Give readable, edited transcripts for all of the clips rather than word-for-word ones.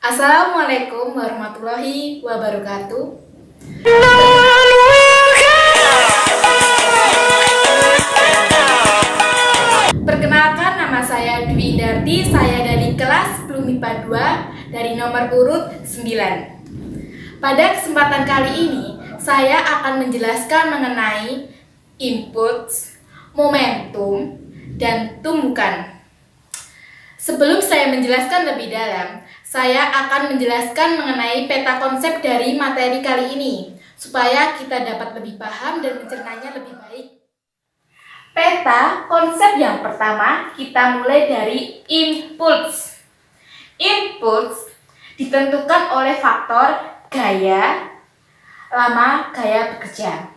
Assalamualaikum warahmatullahi wabarakatuh. Perkenalkan, nama saya Dwi Indarti. Saya dari kelas 10 MIPA 2 dari nomor urut 9. Pada kesempatan kali ini, saya akan menjelaskan mengenai impuls, momentum, dan tumbukan. Sebelum saya menjelaskan lebih dalam, saya akan menjelaskan mengenai peta konsep dari materi kali ini, supaya kita dapat lebih paham dan mencernanya lebih baik. Peta konsep yang pertama, kita mulai dari impuls. Impuls ditentukan oleh faktor gaya, lama gaya bekerja.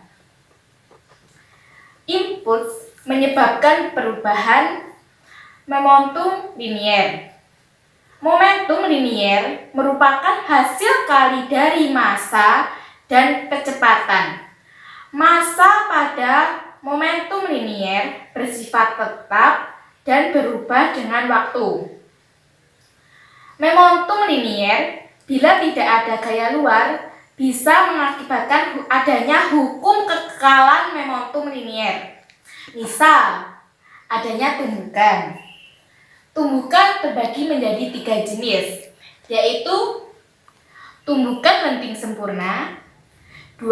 Impuls menyebabkan perubahan momentum linier. Momentum linier merupakan hasil kali dari massa dan kecepatan. Massa pada momentum linier bersifat tetap dan berubah dengan waktu. Momentum linier bila tidak ada gaya luar bisa mengakibatkan adanya hukum kekekalan momentum linier. Misal, adanya tumbukan. Tumbukan terbagi menjadi 3 jenis, yaitu tumbukan lenting sempurna, 2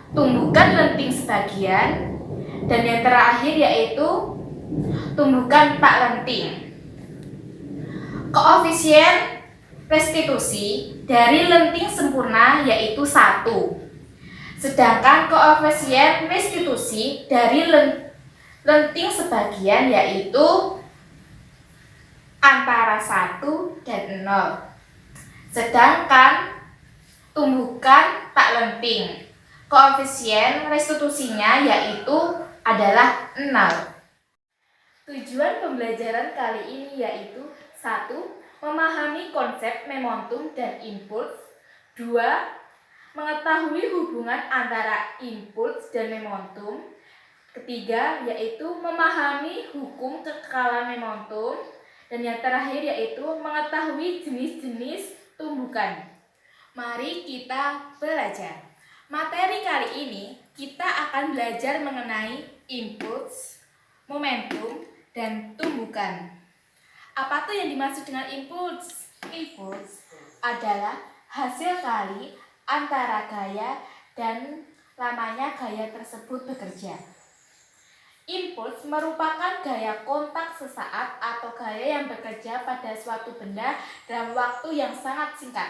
tumbukan lenting sebagian, dan yang terakhir yaitu tumbukan tak lenting. Koefisien restitusi dari lenting sempurna yaitu 1, sedangkan koefisien restitusi dari lenting sebagian yaitu antara 1 dan 0. Sedangkan tumbukan tak lenting, koefisien restitusinya yaitu adalah 0. Tujuan pembelajaran kali ini yaitu 1. Memahami konsep momentum dan impuls. 2. Mengetahui hubungan antara impuls dan momentum. Ketiga, yaitu memahami hukum kekekalan momentum. Dan yang terakhir yaitu mengetahui jenis-jenis tumbukan. Mari kita belajar. Materi kali ini kita akan belajar mengenai impuls, momentum, dan tumbukan. Apa tuh yang dimaksud dengan impuls? Impuls adalah hasil kali antara gaya dan lamanya gaya tersebut bekerja. Impuls merupakan gaya kontak sesaat atau gaya yang bekerja pada suatu benda dalam waktu yang sangat singkat.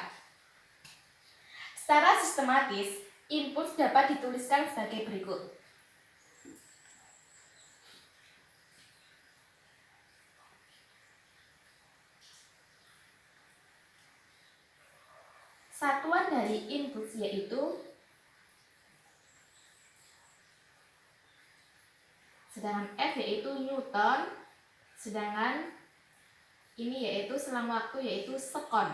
Secara sistematis, impuls dapat dituliskan sebagai berikut. Satuan dari impuls yaitu sedangkan F yaitu Newton, sedangkan ini yaitu selang waktu yaitu sekon.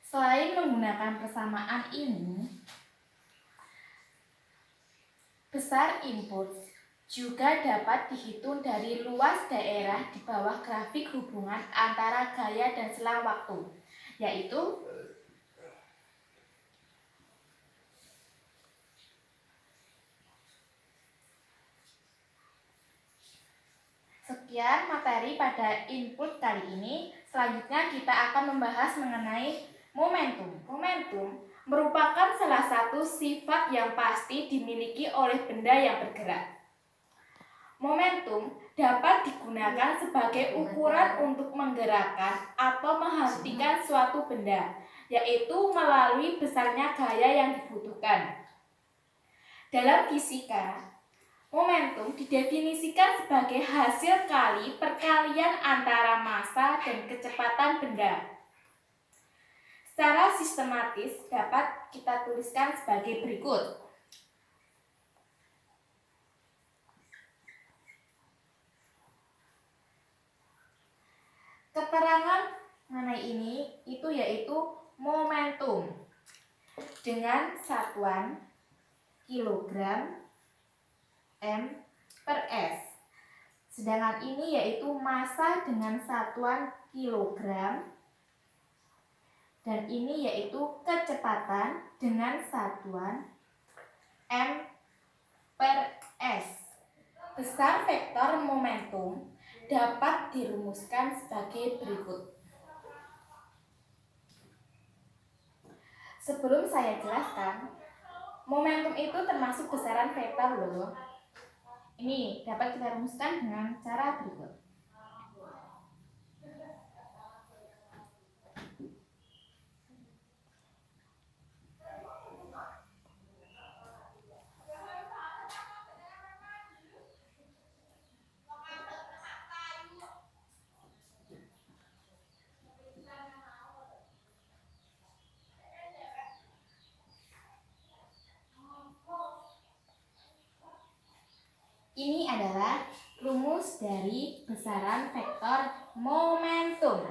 Selain menggunakan persamaan ini, besar impuls juga dapat dihitung dari luas daerah di bawah grafik hubungan antara gaya dan selang waktu, yaitu sekian materi pada input kali ini. Selanjutnya kita akan membahas mengenai momentum. Momentum merupakan salah satu sifat yang pasti dimiliki oleh benda yang bergerak. Momentum dapat digunakan sebagai ukuran untuk menggerakkan atau menghentikan suatu benda, yaitu melalui besarnya gaya yang dibutuhkan. Dalam fisika, momentum didefinisikan sebagai hasil kali perkalian antara massa dan kecepatan benda. Secara sistematis dapat kita tuliskan sebagai berikut. Keterangan mengenai ini itu yaitu momentum dengan satuan kilogram M per S. Sedangkan ini yaitu massa dengan satuan kilogram. Dan ini yaitu kecepatan dengan satuan m per s. Besar vektor momentum dapat dirumuskan sebagai berikut. Sebelum saya jelaskan, momentum itu termasuk besaran vektor loh. Ini dapat kita rumuskan dengan cara berikut. Ini adalah rumus dari besaran vektor momentum.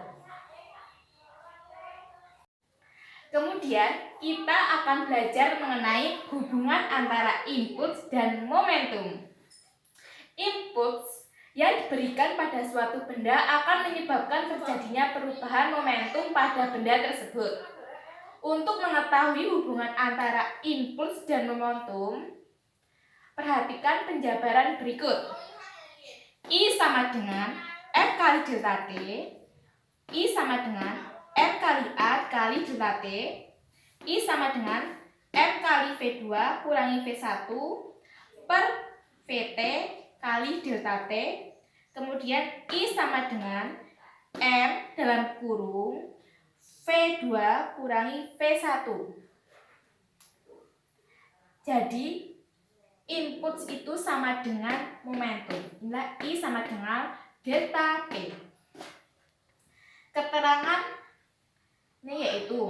Kemudian kita akan belajar mengenai hubungan antara impuls dan momentum. Impuls yang diberikan pada suatu benda akan menyebabkan terjadinya perubahan momentum pada benda tersebut. Untuk mengetahui hubungan antara impuls dan momentum, perhatikan penjabaran berikut. I sama dengan F kali delta T. I sama dengan M kali A kali delta T. I sama dengan M kali V2 kurangi V1 per VT kali delta T. Kemudian I sama dengan M dalam kurung V2 kurangi V1. Jadi impuls itu sama dengan momentum. Inilah I sama dengan delta T. Keterangan ini yaitu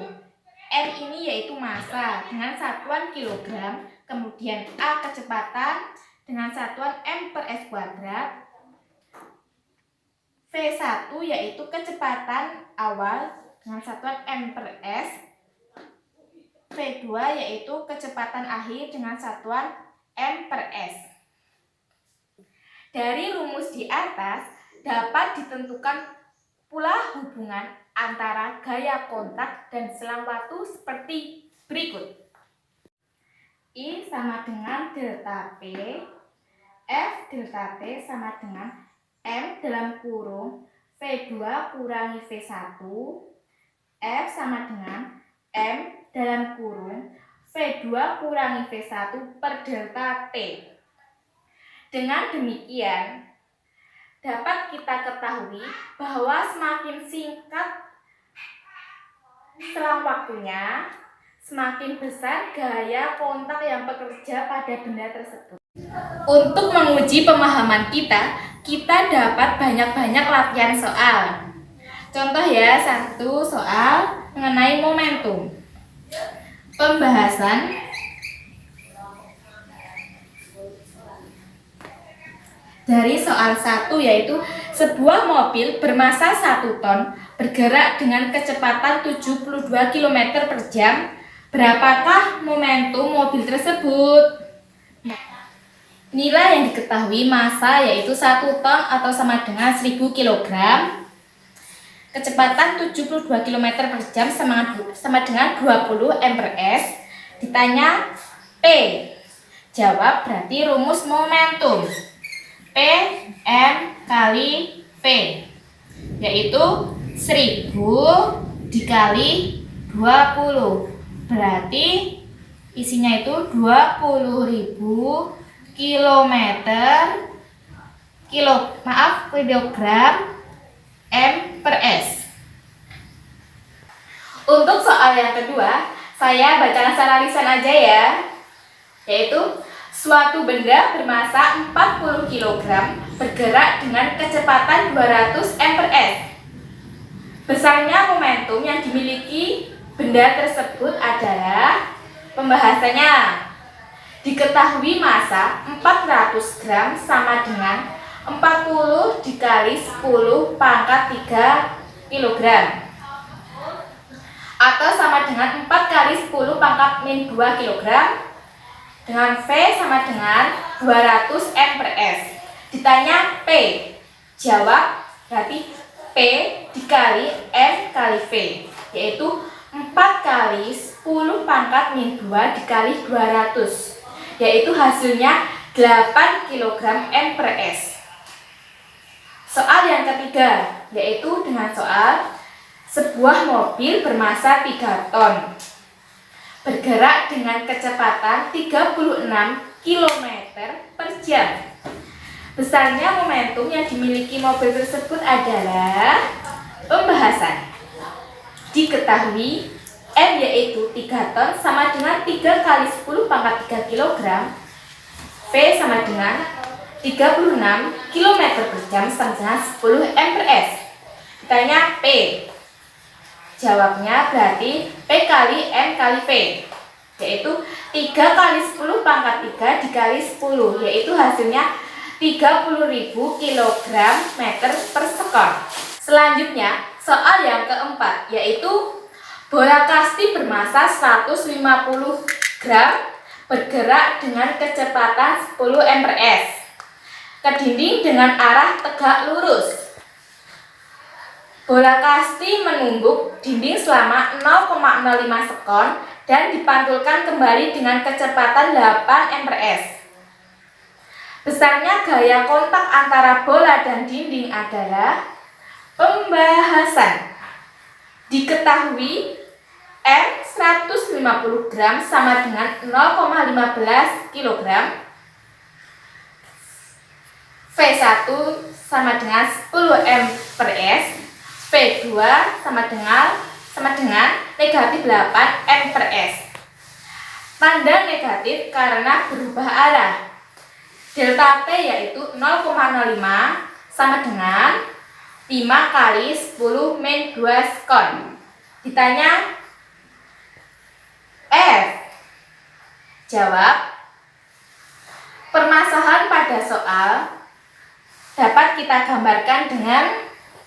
M ini yaitu massa dengan satuan kilogram, kemudian A kecepatan dengan satuan M per S kuadrat, V1 yaitu kecepatan awal dengan satuan M per S, V2 yaitu kecepatan akhir dengan satuan M per S. Dari rumus di atas dapat ditentukan pula hubungan antara gaya kontak dan selang waktu seperti berikut. I sama dengan delta P, F delta T sama dengan M dalam kurung V2 kurangi V1, F sama dengan M dalam kurung V2 kurangi V1 per delta T. Dengan demikian, dapat kita ketahui bahwa semakin singkat selang waktunya, semakin besar gaya kontak yang bekerja pada benda tersebut. Untuk menguji pemahaman kita dapat banyak-banyak latihan soal. Contoh ya, satu soal mengenai momentum. Pembahasan dari soal 1 yaitu sebuah mobil bermassa 1 ton bergerak dengan kecepatan 72 km per jam. Berapakah momentum mobil tersebut? Nilai yang diketahui massa yaitu 1 ton atau sama dengan 1000 kg. Kecepatan 72 km per jam sama dengan 20 M per S. Ditanya P. Jawab berarti rumus momentum. P M kali V. Yaitu 1000 dikali 20. Berarti isinya itu 20.000 kilogram M per S. Untuk soal yang kedua, saya bacakan secara lisan aja ya. Yaitu suatu benda bermassa 40 kg bergerak dengan kecepatan 200 M per S. Besarnya momentum yang dimiliki benda tersebut adalah, pembahasannya, diketahui massa 400 gram sama dengan 40 dikali 10 pangkat 3 kg atau sama dengan 4 kali 10 pangkat min 2 kg dengan V sama dengan 200 M per S. Ditanya P, jawab berarti P dikali M kali V, yaitu 4 kali 10 pangkat min 2 dikali 200, yaitu hasilnya 8 kg M per S. Soal yang ketiga, yaitu dengan soal sebuah mobil bermassa 3 ton bergerak dengan kecepatan 36 km per jam. Besarnya momentum yang dimiliki mobil tersebut adalah pembahasan. Diketahui M yaitu 3 ton sama dengan 3 kali 10 pangkat 3 kg, V sama dengan 36 km per jam sama dengan 10 M per S. Ditanya P, jawabnya berarti P kali M kali V, yaitu 3 kali 10 pangkat 3 dikali 10, yaitu hasilnya 30.000 kg meter per sekon. Selanjutnya, soal yang keempat, yaitu bola kasti bermassa 150 gram bergerak dengan kecepatan 10 m per s ke dinding dengan arah tegak lurus. Bola kasti menumbuk dinding selama 0,05 sekon dan dipantulkan kembali dengan kecepatan 8 m per s. Besarnya gaya kontak antara bola dan dinding adalah pembahasan. Diketahui M 150 gram sama dengan 0,15 kg, V1 sama dengan 10 M per S, V2 sama dengan negatif 8 M per S. Tanda negatif karena berubah arah. Delta T yaitu 0,05 sama dengan 5 kali 10 min 2 sekon. Ditanya F, jawab. Permasalahan pada soal dapat kita gambarkan dengan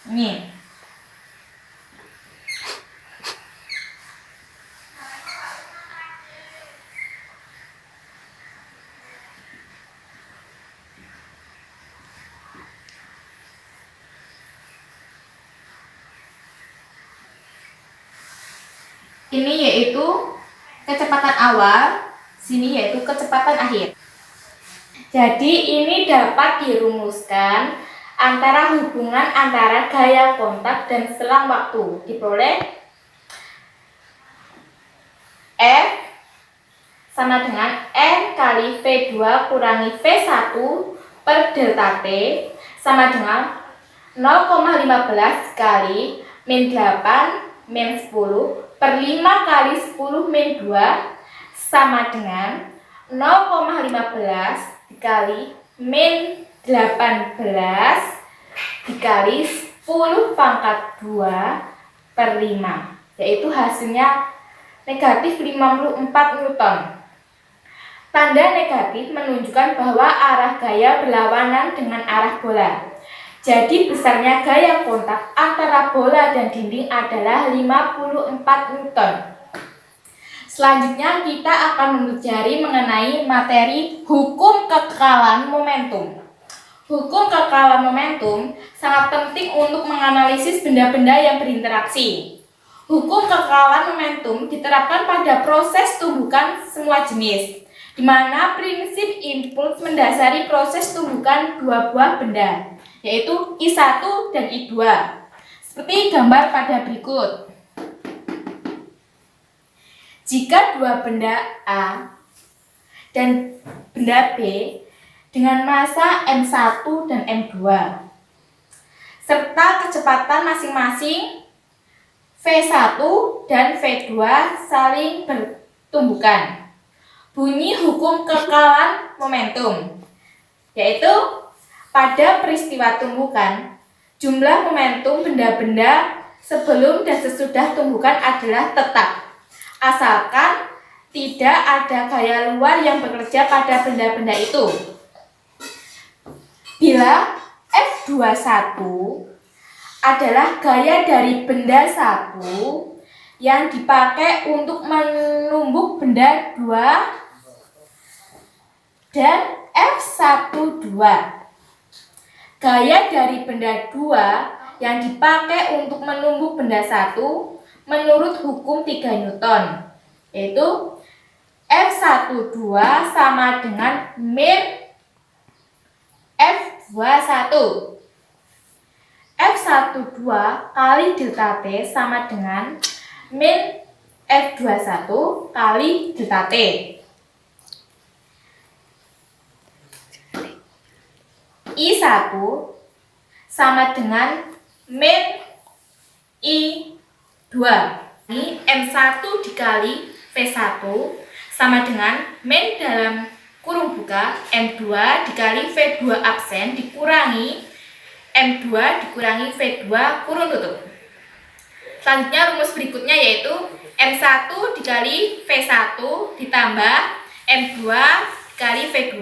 ini. Ini yaitu kecepatan awal, sini yaitu kecepatan akhir. Jadi ini dapat dirumuskan antara hubungan antara gaya kontak dan selang waktu. Diperoleh F sama dengan N kali V2 kurangi V1 per delta T sama dengan 0,15 kali min 8 min 10 per 5 kali 10 min 2 sama dengan 0,15 dikali min 18 dikali 10 pangkat 2 per 5, yaitu hasilnya negatif 54 Newton. Tanda negatif menunjukkan bahwa arah gaya berlawanan dengan arah bola. Jadi besarnya gaya kontak antara bola dan dinding adalah 54 Newton. Selanjutnya kita akan mempelajari mengenai materi hukum kekekalan momentum. Hukum kekekalan momentum sangat penting untuk menganalisis benda-benda yang berinteraksi. Hukum kekekalan momentum diterapkan pada proses tumbukan semua jenis, di mana prinsip impuls mendasari proses tumbukan dua buah benda, yaitu I1 dan I2. Seperti gambar pada berikut. Jika dua benda A dan benda B dengan massa M1 dan M2 serta kecepatan masing-masing V1 dan V2 saling bertumbukan, bunyi hukum kekekalan momentum, yaitu pada peristiwa tumbukan, jumlah momentum benda-benda sebelum dan sesudah tumbukan adalah tetap, asalkan tidak ada gaya luar yang bekerja pada benda-benda itu. Bila F21 adalah gaya dari benda 1 yang dipakai untuk menumbuk benda 2 dan F12 Gaya dari benda 2 yang dipakai untuk menumbuk benda 1 menurut hukum 3 Newton, yaitu F12 sama dengan min F21. F12 kali delta T sama dengan min F21 kali delta T. I1 sama dengan min I2. Ini M1 dikali V1 sama dengan min dalam kurung buka M2 dikali V2 absen dikurangi M2 dikurangi V2 kurung tutup. Selanjutnya rumus berikutnya yaitu M1 dikali V1 ditambah M2 dikali V2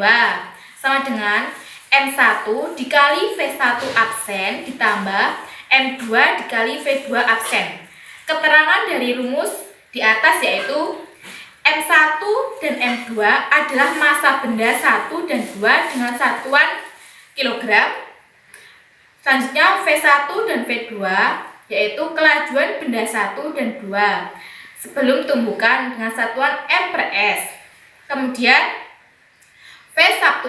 sama dengan M1 dikali V1 absen ditambah M2 dikali V2 absen. Keterangan dari rumus di atas yaitu M1 dan M2 adalah massa benda 1 dan 2 dengan satuan kilogram. Selanjutnya V1 dan V2 yaitu kelajuan benda 1 dan 2 sebelum tumbukan dengan satuan M per S. Kemudian V1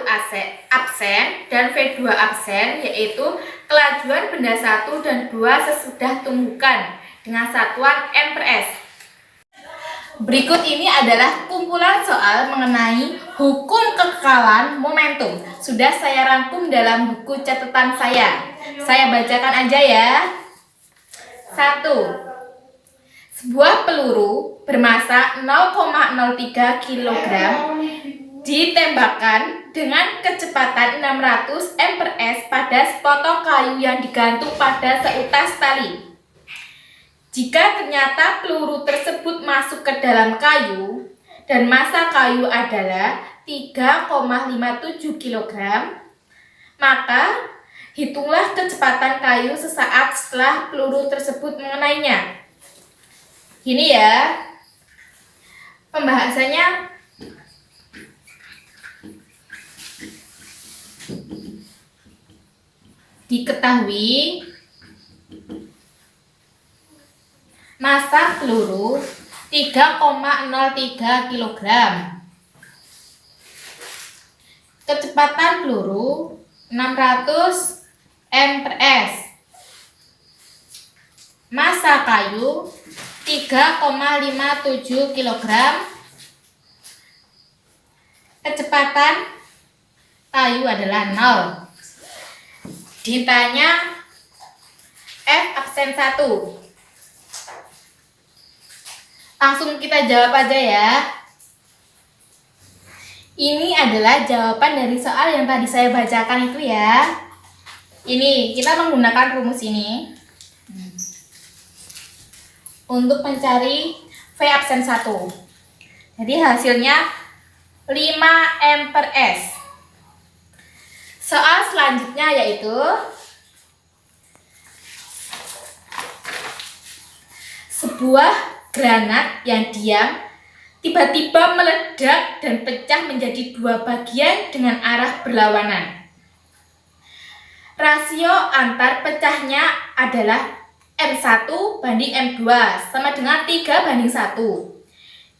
absen dan V2 absen yaitu kelajuan benda 1 dan 2 sesudah tumbukan dengan satuan M per S. Berikut ini adalah kumpulan soal mengenai hukum kekekalan momentum. Sudah saya rangkum dalam buku catatan saya. Saya bacakan aja ya. 1. Sebuah peluru bermasa 0,03 kg ditembakkan dengan kecepatan 600 m per s pada sepotong kayu yang digantung pada seutas tali. Jika ternyata peluru tersebut masuk ke dalam kayu dan massa kayu adalah 3,57 kg, maka hitunglah kecepatan kayu sesaat setelah peluru tersebut mengenainya. Ini ya pembahasannya. Diketahui massa peluru 3,03 kg. Kecepatan peluru 600 m per s. Massa kayu 3,57 kg. Kecepatan kayu adalah 0. Ditanya F absen 1. Langsung kita jawab aja ya. Ini adalah jawaban dari soal yang tadi saya bacakan itu ya. Ini kita menggunakan rumus ini untuk mencari V absen 1. Jadi hasilnya 5 m per s. Soal selanjutnya yaitu sebuah granat yang diam tiba-tiba meledak dan pecah menjadi 2 bagian dengan arah berlawanan. Rasio antar pecahnya adalah M1 banding M2 sama dengan 3:1.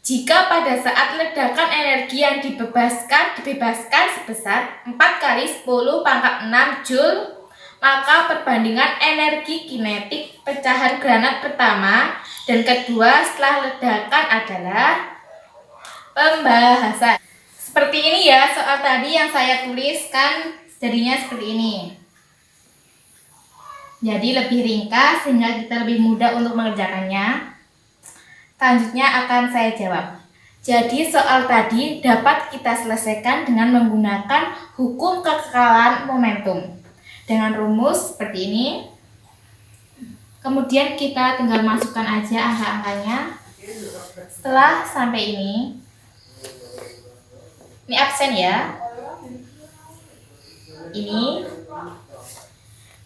Jika pada saat ledakan energi yang dibebaskan sebesar 4 kali 10⁻⁶ Joule, maka perbandingan energi kinetik pecahan granat pertama dan kedua setelah ledakan adalah pembahasan. Seperti ini ya soal tadi yang saya tuliskan, jadinya seperti ini. Jadi lebih ringkas sehingga kita lebih mudah untuk mengerjakannya. Selanjutnya akan saya jawab. Jadi soal tadi dapat kita selesaikan dengan menggunakan hukum kekekalan momentum dengan rumus seperti ini. Kemudian kita tinggal masukkan aja angka-angkanya. Setelah sampai ini absen ya. Ini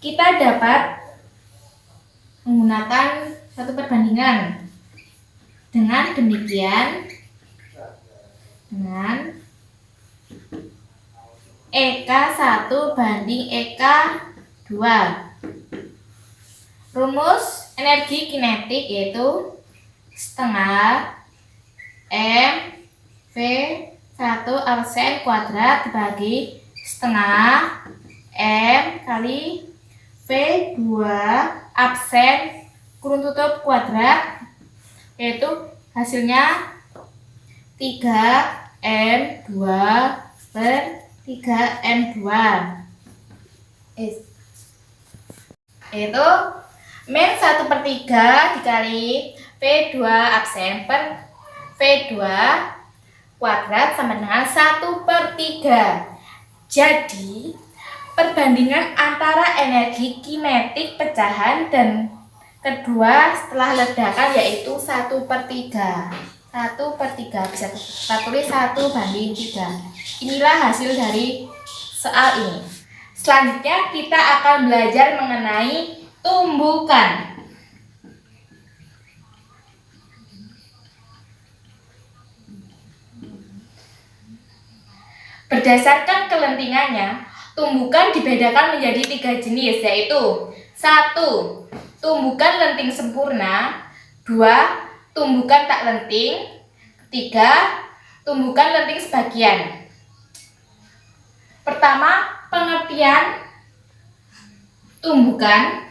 kita dapat menggunakan satu perbandingan. Dengan demikian, dengan EK 1 banding EK Rumus energi kinetik yaitu setengah M V 1 absen kuadrat dibagi setengah M kali V2 absen kurung tutup kuadrat, yaitu hasilnya 3M2 per 3M2, yaitu min 1/3 dikali V2 absen per V2 kuadrat sama dengan 1/3. Jadi perbandingan antara energi kinetik pecahan dan kedua setelah ledakan yaitu 1/3. 1/3 bisa kita tulis 1/3. Inilah hasil dari soal ini. Selanjutnya kita akan belajar mengenai tumbukan. Berdasarkan kelentingannya, tumbukan dibedakan menjadi 3 jenis, yaitu 1. Tumbukan lenting sempurna, 2. Tumbukan tak lenting, 3. Tumbukan lenting sebagian. Pertama, pengertian tumbukan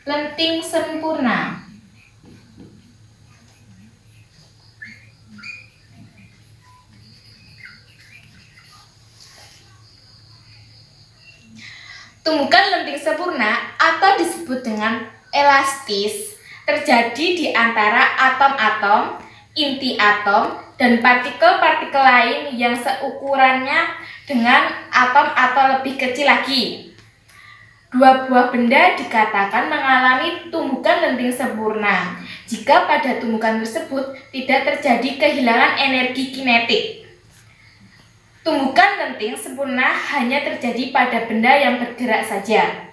lenting sempurna. Tumbukan lenting sempurna atau disebut dengan elastis terjadi di antara atom-atom, inti atom, dan partikel-partikel lain yang seukurannya dengan atom atau lebih kecil lagi. Dua buah benda dikatakan mengalami tumbukan lenting sempurna jika pada tumbukan tersebut tidak terjadi kehilangan energi kinetik. Tumbukan lenting sempurna hanya terjadi pada benda yang bergerak saja.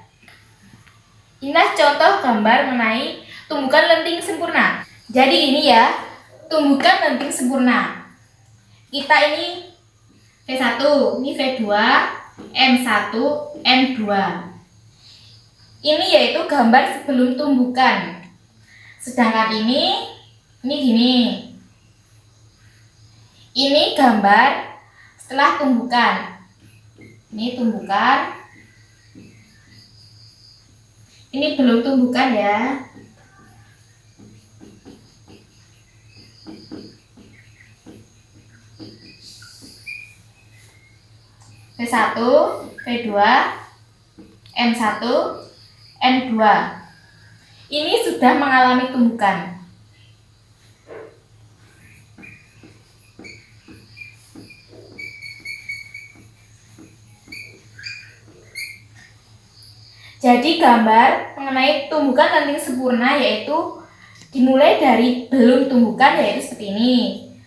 Inilah contoh gambar mengenai tumbukan lenting sempurna. Jadi ini ya, tumbukan lenting sempurna. Kita ini V1, ini V2, M1, M2. Ini yaitu gambar sebelum tumbukan. Sedangkan ini gini. Ini gambar setelah tumbukan. Ini tumbukan. Ini belum tumbukan ya. V1, V2, M1, M2. Ini sudah mengalami tumbukan. Jadi gambar mengenai tumbukan lenting sempurna yaitu dimulai dari belum tumbukan yaitu seperti ini.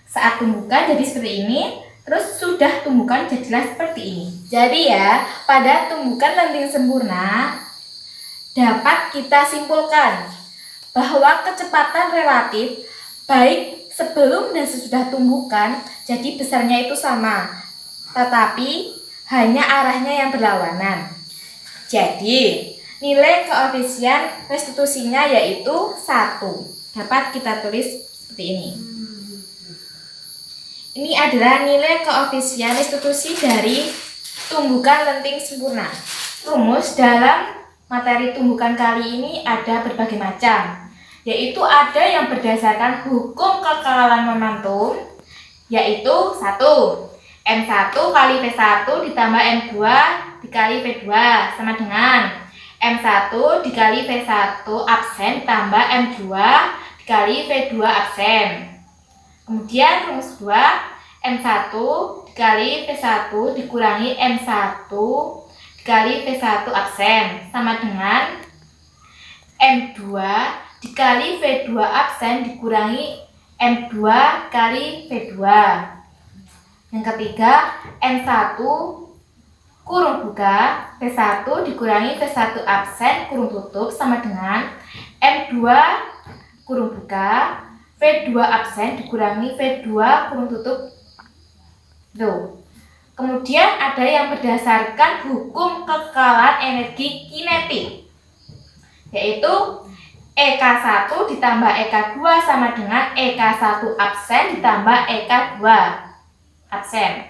Saat tumbukan jadi seperti ini, terus sudah tumbukan jadilah seperti ini. Jadi ya, pada tumbukan lenting sempurna dapat kita simpulkan bahwa kecepatan relatif baik sebelum dan sesudah tumbukan jadi besarnya itu sama, tetapi hanya arahnya yang berlawanan. Jadi, nilai koefisien restitusinya yaitu 1. Dapat kita tulis seperti ini. Ini adalah nilai koefisien restitusi dari tumbukan lenting sempurna. Rumus dalam materi tumbukan kali ini ada berbagai macam, yaitu ada yang berdasarkan hukum kekekalan momentum, yaitu 1. M1 kali V1 ditambah M2 dikali V2 sama dengan M1 dikali V1 absen tambah M2 dikali V2 absen. Kemudian rumus 2, M1 dikali V1 dikurangi M1 dikali V1 absen sama dengan M2 dikali V2 absen dikurangi M2 kali V2. Yang ketiga, M1 kurung buka V1 dikurangi V1 absen kurung tutup sama dengan M2 kurung buka V2 absen dikurangi V2 kurung tutup. Tuh. Kemudian ada yang berdasarkan hukum kekekalan energi kinetik, yaitu EK1 ditambah EK2 sama dengan EK1 absen ditambah EK2 absen.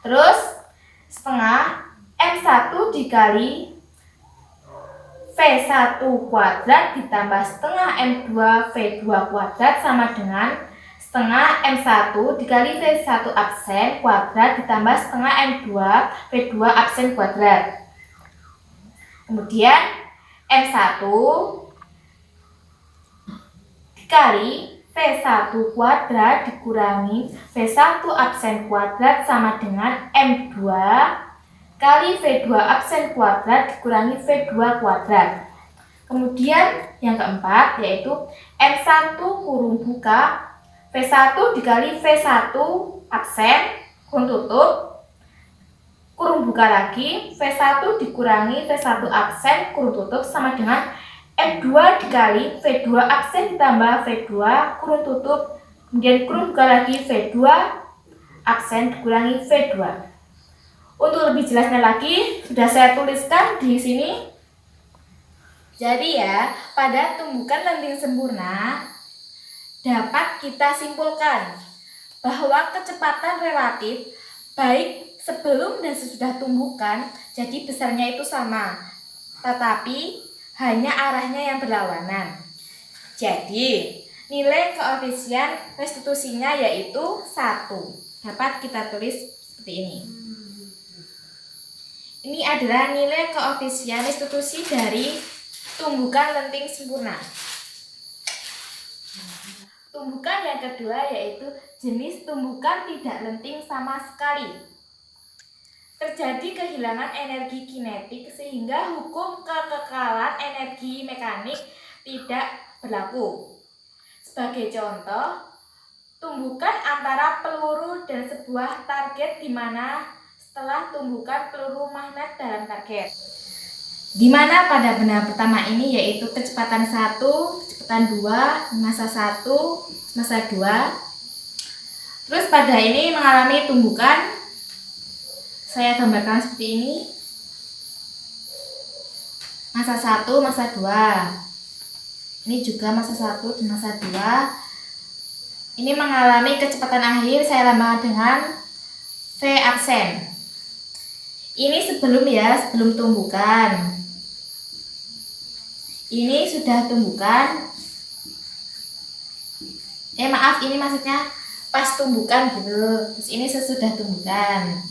Terus setengah M1 dikali V1 kuadrat ditambah setengah M2 V2 kuadrat sama dengan setengah M1 dikali V1 absen kuadrat ditambah setengah M2 V2 absen kuadrat. Kemudian M1 dikali V1 kuadrat dikurangi V1 absen kuadrat sama dengan M2 kali V2 absen kuadrat dikurangi V2 kuadrat. Kemudian yang keempat yaitu M1 kurung buka V1 dikali V1 absen kurung tutup kurung buka lagi V1 dikurangi V1 absen kurung tutup sama dengan M2 dikali V2 absen ditambah V2 kurung tutup, kemudian kurung buka lagi V2 absen dikurangi V2. Untuk lebih jelasnya lagi, sudah saya tuliskan di sini. Jadi ya, pada tumbukan lenting sempurna dapat kita simpulkan bahwa kecepatan relatif baik sebelum dan sesudah tumbukan jadi besarnya itu sama, tetapi hanya arahnya yang berlawanan. Jadi, nilai koefisien restitusinya yaitu 1. Dapat kita tulis seperti ini. Ini adalah nilai koefisien restitusi dari tumbukan lenting sempurna. Tumbukan yang kedua yaitu jenis tumbukan tidak lenting sama sekali. Terjadi kehilangan energi kinetik sehingga hukum kekekalan energi mekanik tidak berlaku. Sebagai contoh, tumbukan antara peluru dan sebuah target di mana setelah tumbukan peluru magnet dalam target. Di mana pada benda pertama ini yaitu kecepatan 1, kecepatan 2, massa 1, massa 2. Terus pada ini mengalami tumbukan, saya gambarkan seperti ini. Massa 1, massa 2. Ini juga massa 1 dan massa 2. Ini mengalami kecepatan akhir, saya lambangkan dengan V absen. Ini sebelum tumbukan. Ini sudah tumbukan. Maaf, ini maksudnya pas tumbukan gitu. Terus ini sesudah tumbukan.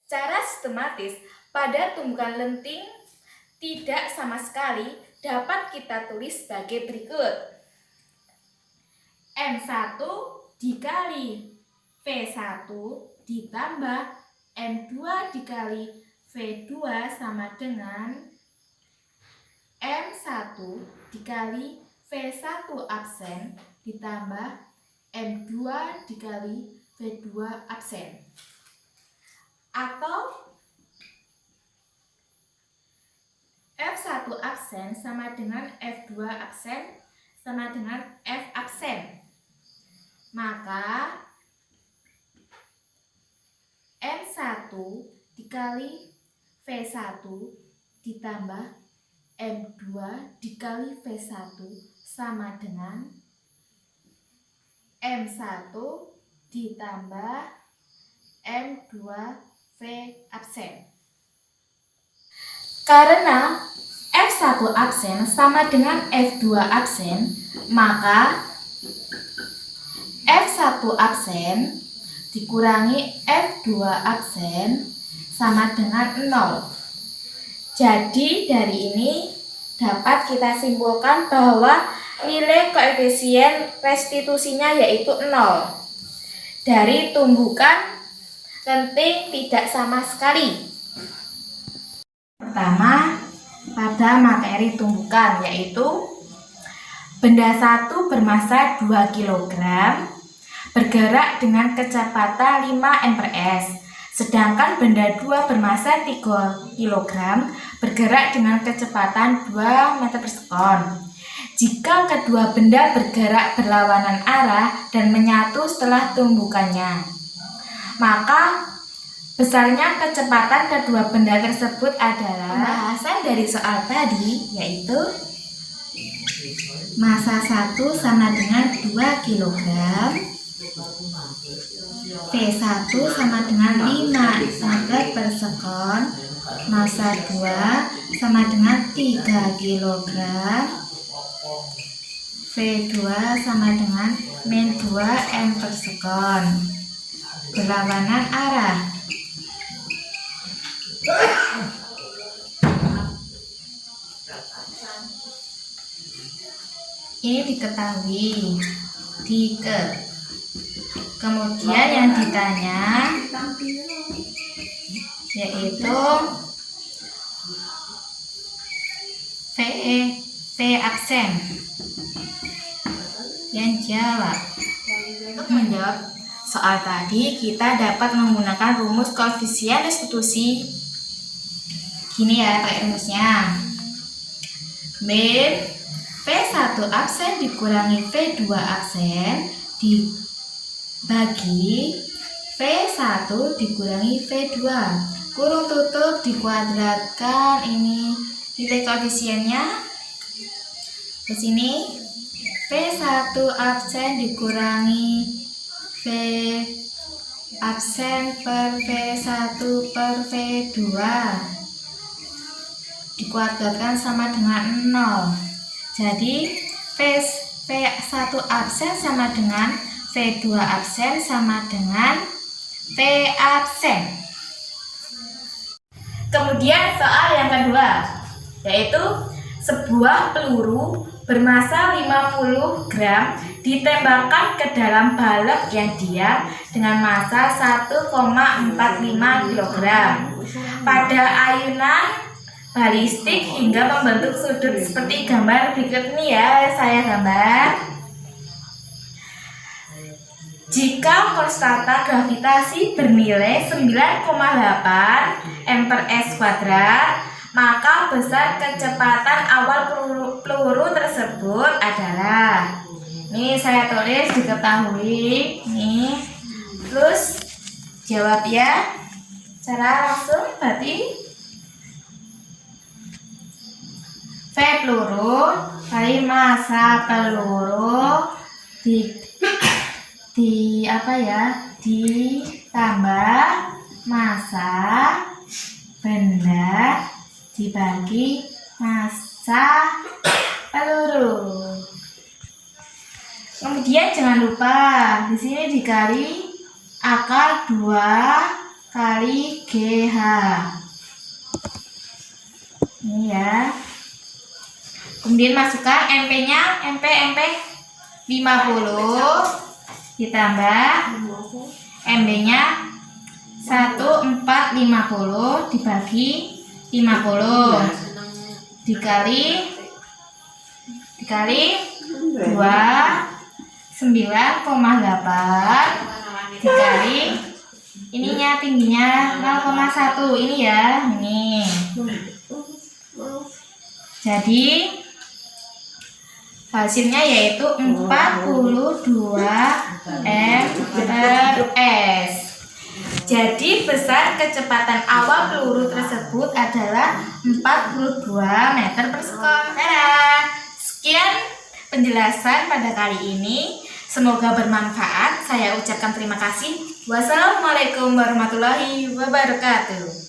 Secara sistematis pada tumbukan lenting tidak sama sekali dapat kita tulis sebagai berikut. M1 dikali V1 ditambah M2 dikali V2 sama dengan M1 dikali V1 absen ditambah M2 dikali V2 absen. Atau F1 absen sama dengan F2 absen sama dengan F absen. Maka M1 dikali V1 ditambah M2 dikali V1 sama dengan M1 ditambah M2 V absen. Karena F1 absen sama dengan F2 absen, maka F1 absen dikurangi F2 absen sama dengan 0. Jadi dari ini dapat kita simpulkan bahwa nilai koefisien restitusinya yaitu 0 dari tumbukan lenting tidak sama sekali. Pertama, pada materi tumbukan yaitu benda satu bermassa 2 kg bergerak dengan kecepatan 5 m/s Sedangkan benda 2 bermassa 3 kg bergerak dengan kecepatan 2 meter per sekon. Jika kedua benda bergerak berlawanan arah dan menyatu setelah tumbukannya, maka besarnya kecepatan kedua benda tersebut adalah pembahasan dari soal tadi, yaitu massa 1 sama dengan 2 kg, V1 sama dengan 5 meter per sekon, massa 2 sama dengan 3 kg, V2 sama dengan min 2 m per sekon, berlawanan arah. Ini diketahui. Kemudian yang ditanya yaitu V absen. Yang jawab. Untuk menjawab soal tadi, kita dapat menggunakan rumus koefisien restitusi. Gini ya pakai rumusnya. Min V1 absen dikurangi V2 absen dibagi V1 dikurangi V2. Kurung tutup dikuadratkan, ini nilai koefisiennya ke sini. V1 absen dikurangi V absen per V1 per V2 dikuadratkan sama dengan 0. Jadi V1 absen sama dengan V2 absen sama dengan V absen. Kemudian soal yang kedua, yaitu sebuah peluru bermassa 50 gram ditembakkan ke dalam balok yang diam dengan massa 1,45 kg pada ayunan balistik hingga membentuk sudut seperti gambar berikut ini ya, saya gambar. Jika konstanta gravitasi bernilai 9,8 m per s kuadrat, maka besar kecepatan awal peluru tersebut adalah, ini saya tulis diketahui, nih, terus jawab ya, cara langsung berarti V peluru kali massa peluru ditambah massa benda dibagi massa peluru. Kemudian jangan lupa di sini dikali akar 2 kali GH. Ini ya. Kemudian masukkan MP-nya, MP 50 ditambah MB-nya 1450 dibagi 50 dikali 2 9,8 dikali ininya tingginya 0,1 ini ya, ini. Jadi hasilnya yaitu 42 m per s. Jadi besar kecepatan awal peluru tersebut adalah 42 meter per sekon. Sekian penjelasan pada kali ini. Semoga bermanfaat. Saya ucapkan terima kasih. Wassalamualaikum warahmatullahi wabarakatuh.